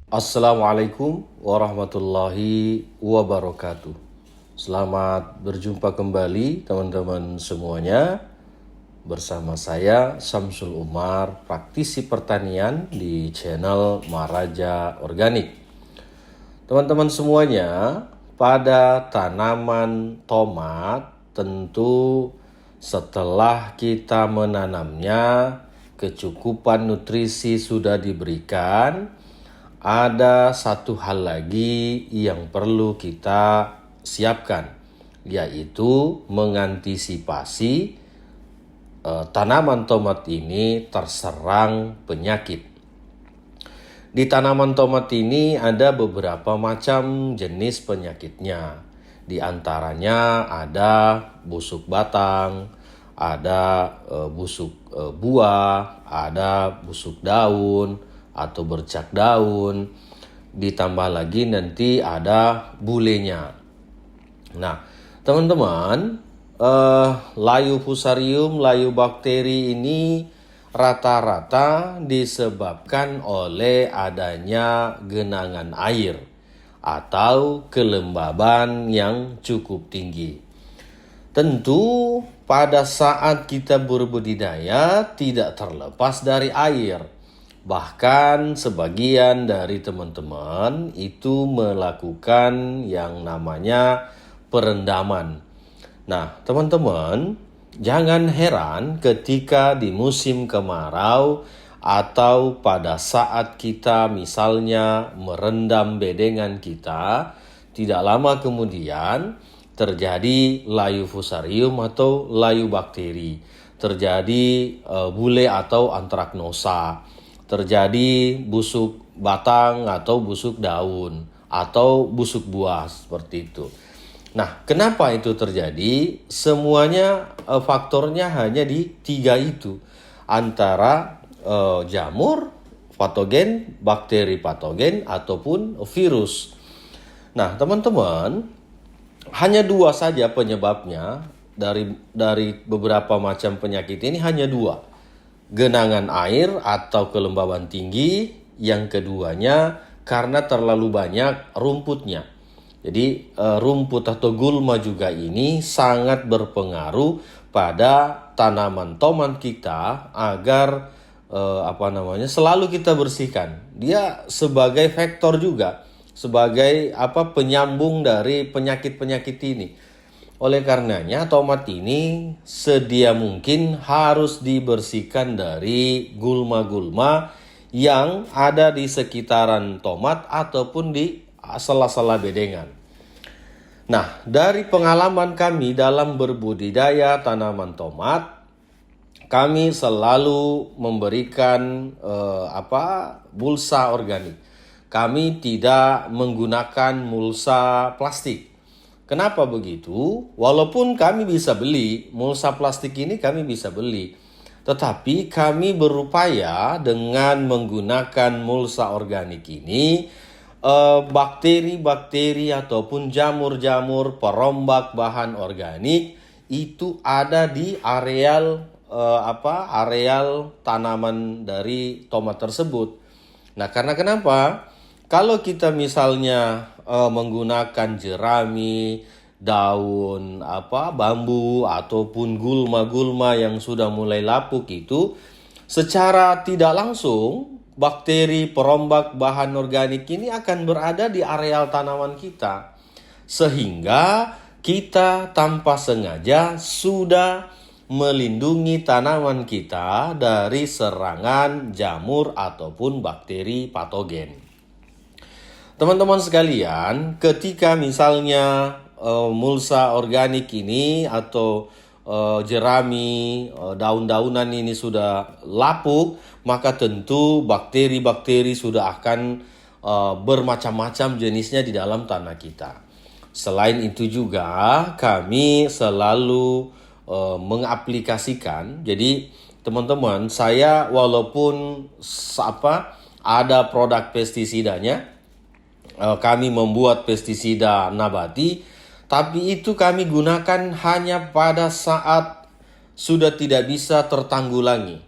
Assalamualaikum warahmatullahi wabarakatuh. Selamat berjumpa kembali teman-teman semuanya. Bersama saya Samsul Umar, praktisi pertanian di channel Maraja Organik. Teman-teman semuanya, pada tanaman tomat tentu setelah kita menanamnya, kecukupan nutrisi sudah diberikan. Ada satu hal lagi yang perlu kita siapkan, yaitu mengantisipasi tanaman tomat ini terserang penyakit. Di tanaman tomat ini ada beberapa macam jenis penyakitnya. Di antaranya ada busuk batang, ada busuk buah, ada busuk daun atau bercak daun, ditambah lagi nanti ada bulenya. Nah, teman-teman, layu fusarium, layu bakteri ini rata-rata disebabkan oleh adanya genangan air atau kelembaban yang cukup tinggi. Tentu pada saat kita berbudidaya tidak terlepas dari air. Bahkan sebagian dari teman-teman itu melakukan yang namanya perendaman. Nah, teman-teman, jangan heran ketika di musim kemarau atau pada saat kita misalnya merendam bedengan kita, tidak lama kemudian terjadi layu fusarium atau layu bakteri, terjadi bule atau antraknosa, terjadi busuk batang atau busuk daun atau busuk buah seperti itu. Nah, kenapa itu terjadi? Semuanya faktornya hanya di 3 itu. Antara jamur patogen, bakteri patogen ataupun virus. Nah, teman-teman, hanya 2 saja penyebabnya dari beberapa macam penyakit ini, hanya 2. Genangan air atau kelembaban tinggi, yang keduanya karena terlalu banyak rumputnya. Jadi rumput atau gulma juga ini sangat berpengaruh pada tanaman tomat kita agar selalu kita bersihkan. Dia sebagai vektor juga, sebagai penyambung dari penyakit-penyakit ini. Oleh karenanya tomat ini sedia mungkin harus dibersihkan dari gulma-gulma yang ada di sekitaran tomat ataupun di sela-sela bedengan. Nah, dari pengalaman kami dalam berbudidaya tanaman tomat, kami selalu memberikan mulsa organik. Kami tidak menggunakan mulsa plastik. Kenapa begitu? Walaupun kami bisa beli, mulsa plastik ini kami bisa beli. Tetapi kami berupaya dengan menggunakan mulsa organik ini, bakteri-bakteri ataupun jamur-jamur perombak bahan organik itu ada di areal tanaman dari tomat tersebut. Nah, karena kenapa? Kalau kita misalnya menggunakan jerami, daun bambu ataupun gulma-gulma yang sudah mulai lapuk itu, secara tidak langsung bakteri perombak bahan organik ini akan berada di areal tanaman kita, sehingga kita tanpa sengaja sudah melindungi tanaman kita dari serangan jamur ataupun bakteri patogen. Teman-teman sekalian, ketika misalnya mulsa organik ini atau jerami, daun-daunan ini sudah lapuk, maka tentu bakteri-bakteri sudah akan bermacam-macam jenisnya di dalam tanah kita. Selain itu juga kami selalu mengaplikasikan. Jadi teman-teman, saya walaupun ada produk pestisidanya, kami membuat pestisida nabati, tapi itu kami gunakan hanya pada saat sudah tidak bisa tertanggulangi.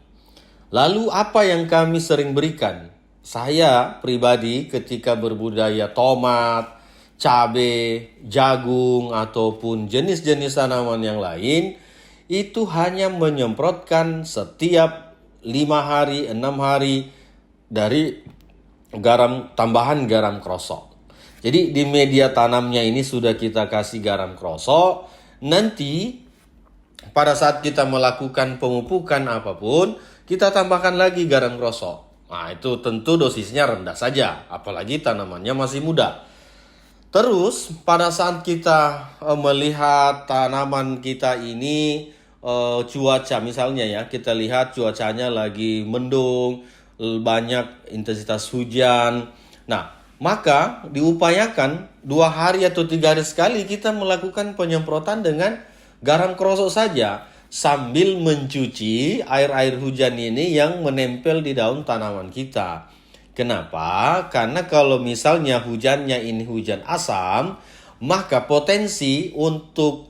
Lalu apa yang kami sering berikan? saya pribadi ketika berbudidaya tomat, cabai, jagung, ataupun jenis-jenis tanaman yang lain, itu hanya menyemprotkan setiap 5 hari, 6 hari dari tambahan garam krosok. Jadi di media tanamnya ini sudah kita kasih garam krosok. Nanti pada saat kita melakukan pemupukan apapun, kita tambahkan lagi garam krosok. Nah, itu tentu dosisnya rendah saja, apalagi tanamannya masih muda. Terus pada saat kita melihat tanaman kita ini cuaca misalnya ya, kita lihat cuacanya lagi mendung, banyak intensitas hujan. Nah, maka diupayakan 2 hari atau 3 hari sekali kita melakukan penyemprotan dengan garam krosok saja, sambil mencuci air-air hujan ini yang menempel di daun tanaman kita. Kenapa? Karena kalau misalnya hujannya ini hujan asam, maka potensi untuk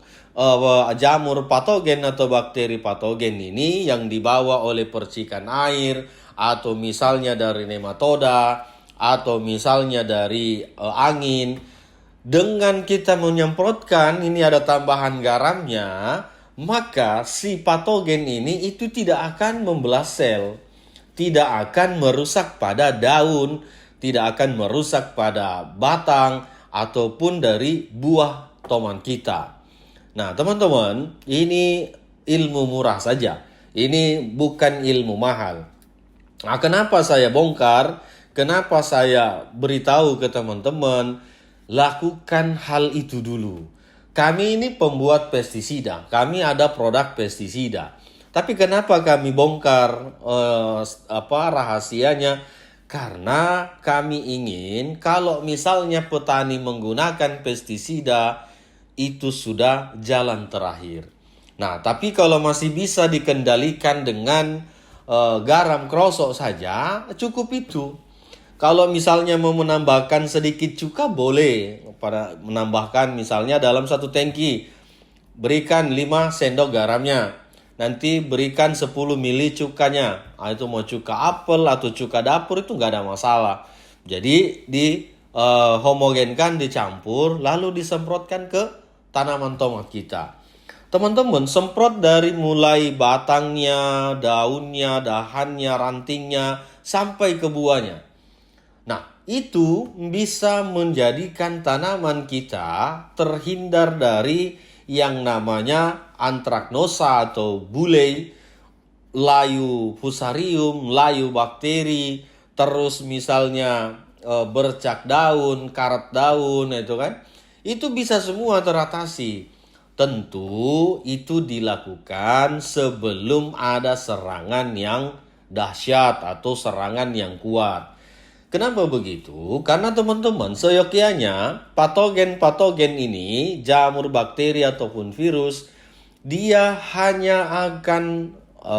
jamur patogen atau bakteri patogen ini yang dibawa oleh percikan air, atau misalnya dari nematoda, atau misalnya dari angin, dengan kita menyemprotkan ini ada tambahan garamnya, maka si patogen ini itu tidak akan membelah sel, tidak akan merusak pada daun, tidak akan merusak pada batang ataupun dari buah tomat kita. Nah, teman-teman, ini ilmu murah saja. Ini bukan ilmu mahal. Nah, kenapa saya bongkar? Kenapa saya beritahu ke teman-teman? Lakukan hal itu dulu. Kami ini pembuat pestisida. Kami ada produk pestisida. Tapi kenapa kami bongkar rahasianya? Karena kami ingin kalau misalnya petani menggunakan pestisida, itu sudah jalan terakhir. Nah, tapi kalau masih bisa dikendalikan dengan garam krosok saja, cukup itu. Kalau misalnya mau menambahkan sedikit cuka, boleh. Pada menambahkan misalnya dalam 1 tangki, berikan 5 sendok garamnya. Nanti berikan 10 mili cukanya. Nah, itu mau cuka apel atau cuka dapur itu nggak ada masalah. Jadi homogenkan, dicampur, lalu disemprotkan ke tanaman tomat kita. Teman-teman, semprot dari mulai batangnya, daunnya, dahannya, rantingnya, sampai ke buahnya. Nah, itu bisa menjadikan tanaman kita terhindar dari yang namanya antraknosa atau bule, layu fusarium, layu bakteri, terus misalnya bercak daun, karat daun, itu kan. Itu bisa semua teratasi. Tentu itu dilakukan sebelum ada serangan yang dahsyat atau serangan yang kuat. Kenapa begitu? Karena teman-teman, seyogyanya patogen-patogen ini, jamur bakteri ataupun virus, dia hanya akan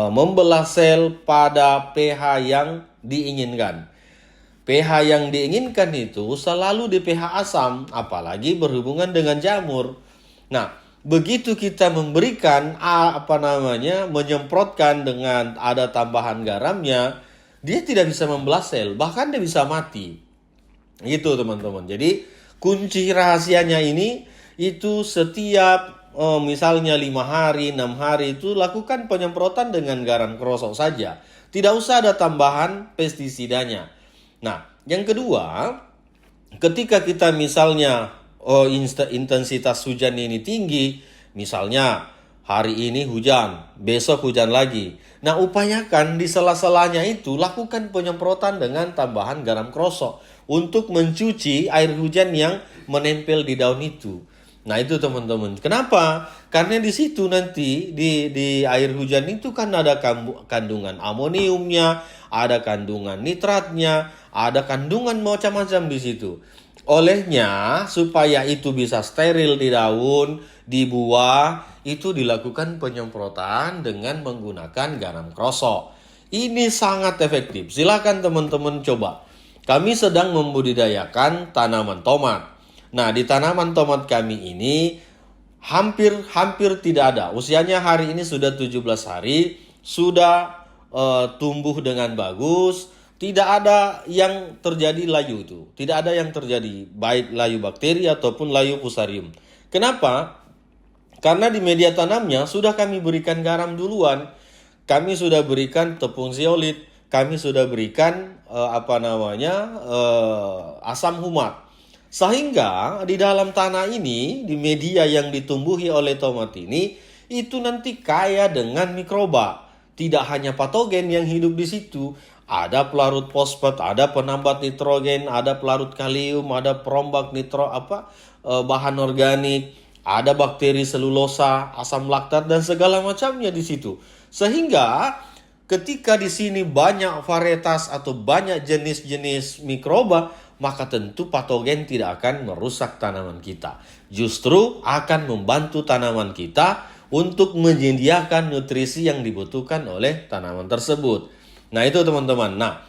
membelah sel pada pH yang diinginkan. pH yang diinginkan itu selalu di pH asam, apalagi berhubungan dengan jamur. Nah, begitu kita memberikan menyemprotkan dengan ada tambahan garamnya, dia tidak bisa membelah sel, bahkan dia bisa mati. Gitu teman-teman. Jadi kunci rahasianya ini itu setiap misalnya 5 hari, 6 hari itu lakukan penyemprotan dengan garam krosok saja. Tidak usah ada tambahan pestisidanya. Nah, yang kedua, ketika kita misalnya intensitas hujan ini tinggi, misalnya hari ini hujan, besok hujan lagi. Nah, upayakan di sela-selanya itu lakukan penyemprotan dengan tambahan garam krosok untuk mencuci air hujan yang menempel di daun itu. Nah, itu teman-teman. Kenapa? Karena di situ nanti di air hujan itu kan ada kandungan amoniumnya, ada kandungan nitratnya, ada kandungan macam-macam di situ. Olehnya, supaya itu bisa steril di daun, di buah, itu dilakukan penyemprotan dengan menggunakan garam krosok. Ini sangat efektif. Silakan teman-teman coba. Kami sedang membudidayakan tanaman tomat. Nah, di tanaman tomat kami ini hampir tidak ada. Usianya hari ini sudah 17 hari, sudah tumbuh dengan bagus. tidak ada yang terjadi layu itu. Tidak ada yang terjadi, baik layu bakteri ataupun layu fusarium. Kenapa? Karena di media tanamnya sudah kami berikan garam duluan. Kami sudah berikan tepung zeolit, kami sudah berikan asam humat. Sehingga di dalam tanah ini, di media yang ditumbuhi oleh tomat ini, itu nanti kaya dengan mikroba. Tidak hanya patogen yang hidup di situ, ada pelarut fosfat, ada penambat nitrogen, ada pelarut kalium, ada perombak bahan organik, ada bakteri selulosa, asam laktat dan segala macamnya di situ. Sehingga ketika di sini banyak varietas atau banyak jenis-jenis mikroba, maka tentu patogen tidak akan merusak tanaman kita. Justru akan membantu tanaman kita untuk menyediakan nutrisi yang dibutuhkan oleh tanaman tersebut. Nah itu teman-teman. Nah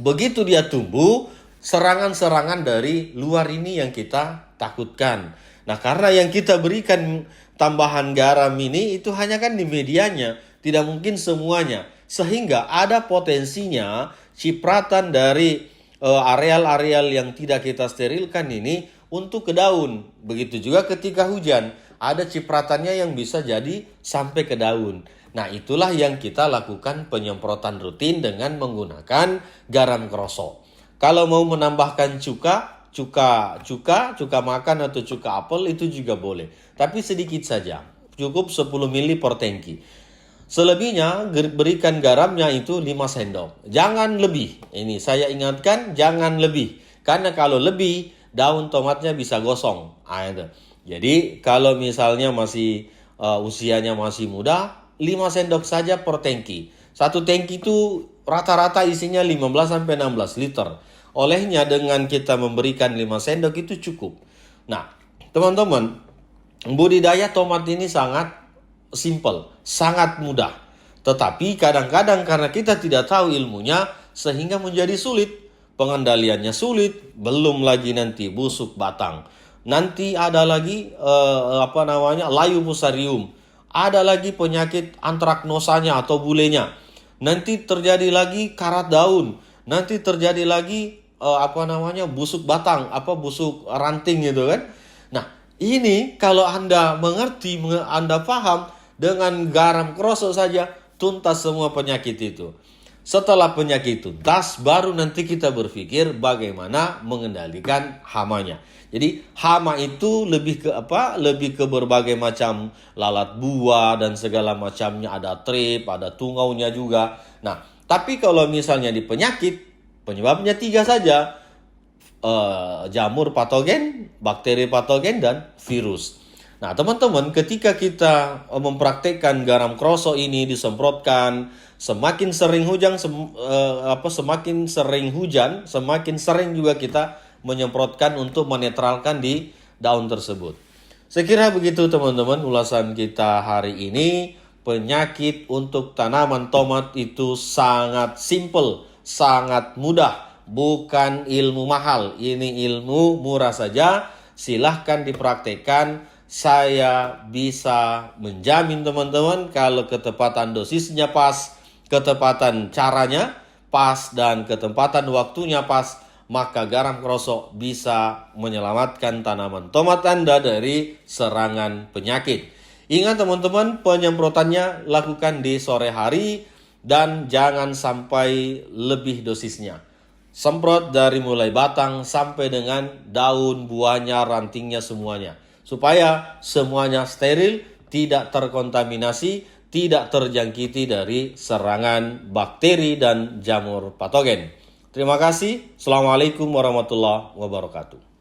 begitu dia tumbuh, serangan-serangan dari luar ini yang kita takutkan. Nah karena yang kita berikan tambahan garam ini itu hanya kan di medianya, tidak mungkin semuanya. Sehingga ada potensinya cipratan dari areal-areal yang tidak kita sterilkan ini untuk ke daun. Begitu juga ketika hujan, ada cipratannya yang bisa jadi sampai ke daun. Nah itulah yang kita lakukan penyemprotan rutin dengan menggunakan garam krosok. Kalau mau menambahkan cuka makan atau cuka apel itu juga boleh. Tapi sedikit saja, cukup 10 ml per tangki. Selebihnya berikan garamnya itu 5 sendok. Jangan lebih. Ini saya ingatkan, jangan lebih. Karena kalau lebih, daun tomatnya bisa gosong. Jadi kalau misalnya masih usianya masih muda, 5 sendok saja per tangki. Satu tangki itu rata-rata isinya 15-16 liter. Olehnya dengan kita memberikan 5 sendok itu cukup. Nah, teman-teman, budidaya tomat ini sangat simple, sangat mudah. Tetapi kadang-kadang karena kita tidak tahu ilmunya, sehingga menjadi sulit. Pengendaliannya sulit, belum lagi nanti busuk batang. Nanti ada lagi layu fusarium. Ada lagi penyakit antraknosanya atau bulenya. Nanti terjadi lagi karat daun. Nanti terjadi lagi busuk batang, busuk ranting gitu kan. Nah, ini kalau Anda mengerti, Anda paham, dengan garam krosok saja tuntas semua penyakit itu. Setelah penyakit tuntas, baru nanti kita berpikir bagaimana mengendalikan hamanya. Jadi hama itu lebih ke berbagai macam lalat buah dan segala macamnya, ada trip, ada tungaunya juga. Nah, tapi kalau misalnya di penyakit, penyebabnya 3 saja. Jamur patogen, bakteri patogen dan virus. Nah, teman-teman, ketika kita mempraktekkan garam krosok ini disemprotkan, semakin sering hujan, semakin sering juga kita menyemprotkan untuk menetralkan di daun tersebut. Saya kira begitu teman-teman ulasan kita hari ini. Penyakit untuk tanaman tomat itu sangat simple, sangat mudah. Bukan ilmu mahal, ini ilmu murah saja. Silahkan dipraktekkan. Saya bisa menjamin teman-teman kalau ketepatan dosisnya pas, ketepatan caranya pas, dan ketepatan waktunya pas, maka garam krosok bisa menyelamatkan tanaman tomat Anda dari serangan penyakit. Ingat teman-teman, penyemprotannya lakukan di sore hari dan jangan sampai lebih dosisnya. Semprot dari mulai batang sampai dengan daun, buahnya, rantingnya semuanya. Supaya semuanya steril, tidak terkontaminasi, tidak terjangkiti dari serangan bakteri dan jamur patogen. Terima kasih. Assalamualaikum warahmatullahi wabarakatuh.